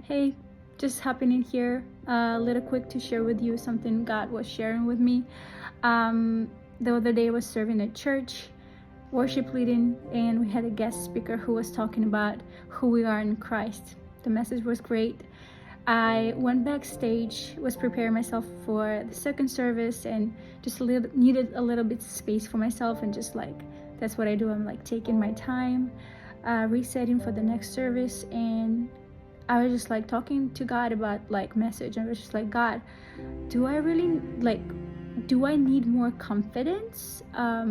Hey, just hopping in here a little quick to share with you something God was sharing with me. The other day I was serving at church, worship leading, and we had a guest speaker who was talking about who we are in Christ. The message was great. I went backstage, was preparing myself for the second service, and just needed a little bit space for myself, and just like that's what I do. I'm like taking my time, resetting for the next service, and I was just like talking to God about like message. I was just like, God, do I really do I need more confidence?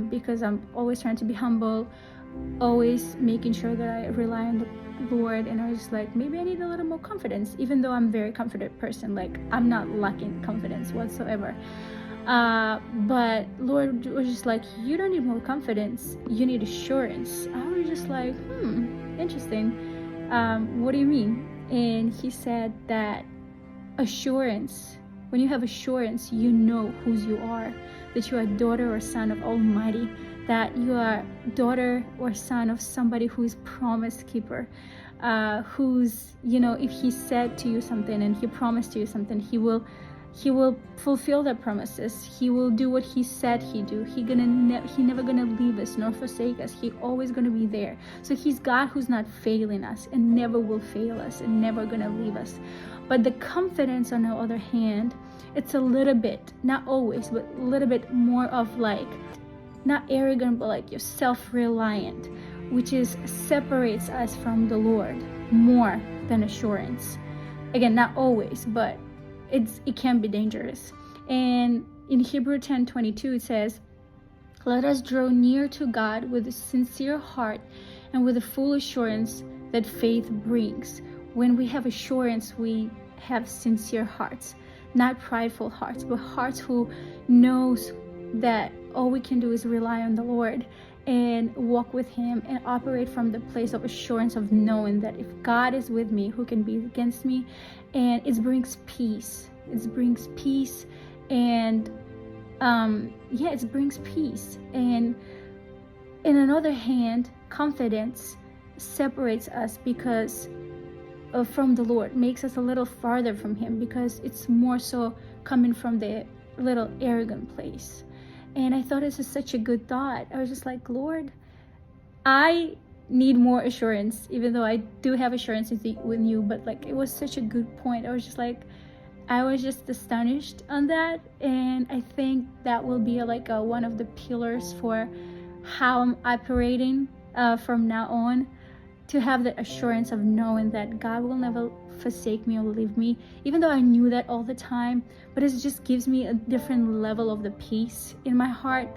Because I'm always trying to be humble, always making sure that I rely on the Lord. And I was just like, maybe I need a little more confidence, even though I'm a very confident person. Like, I'm not lacking confidence whatsoever. But Lord was just like, you don't need more confidence, you need assurance. I was just like, interesting. What do you mean? And he said that assurance, when you have assurance, you know whose you are, that you are a daughter or son of Almighty, that you are daughter or son of somebody who is promise keeper, who's, if he said to you something and he promised to you something, he will fulfill the promises. He will do what he said he'd do. He never gonna leave us nor forsake us. He always gonna be there. So he's God who's not failing us and never will fail us and never gonna leave us. But the confidence, on the other hand, it's a little bit, not always, but a little bit more of like, not arrogant, but like you're self-reliant, which separates us from the Lord more than assurance. Again, not always, but it can be dangerous. And in Hebrew 10:22 it says, let us draw near to God with a sincere heart and with a full assurance that faith brings. When we have assurance, we have sincere hearts, not prideful hearts, but hearts who knows that all we can do is rely on the Lord and walk with him and operate from the place of assurance of knowing that if God is with me, who can be against me? And it brings peace. It brings peace. And it brings peace. And in another hand, confidence separates us because from the Lord, makes us a little farther from him, because it's more so coming from the little arrogant place. And I thought this is such a good thought. I was just like, Lord, I need more assurance, even though I do have assurance with you, but like, it was such a good point. I was just astonished on that. And I think that will be like one of the pillars for how I'm operating from now on, to have the assurance of knowing that God will never forsake me or leave me, even though I knew that all the time. But it just gives me a different level of the peace in my heart,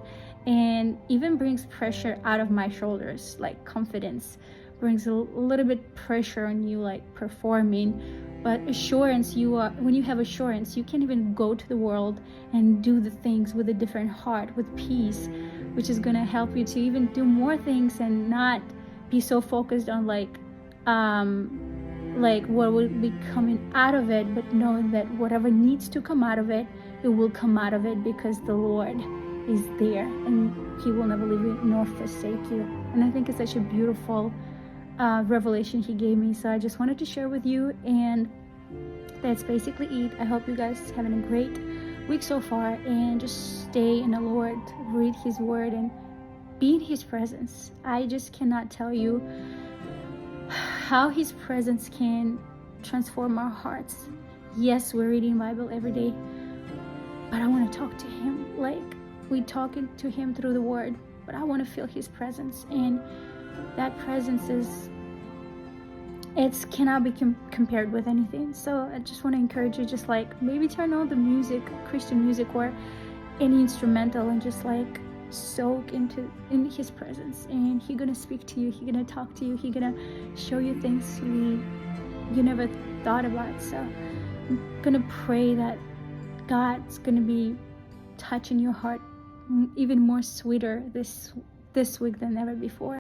and even brings pressure out of my shoulders. Like, confidence brings a little bit pressure on you, like performing. But assurance, when you have assurance, you can even go to the world and do the things with a different heart, with peace, which is going to help you to even do more things and not be so focused on like what will be coming out of it, but knowing that whatever needs to come out of it, it will come out of it, because the Lord is there and he will never leave you nor forsake you. And I think it's such a beautiful revelation he gave me. So I just wanted to share with you, and that's basically it. I hope you guys having a great week so far, and just stay in the Lord, read his word, and be in his presence. I just cannot tell you how his presence can transform our hearts. Yes, we're reading Bible every day, but I want to talk to him like we talking to him through the word. But I want to feel his presence, and that presence it cannot be compared with anything. So I just want to encourage you, just like maybe turn on the music, Christian music or any instrumental, and just like soak in his presence. And he's gonna speak to you, he's gonna talk to you, he's gonna show you things you never thought about. So I'm gonna pray that God's gonna be touching your heart even more sweeter this week than ever before.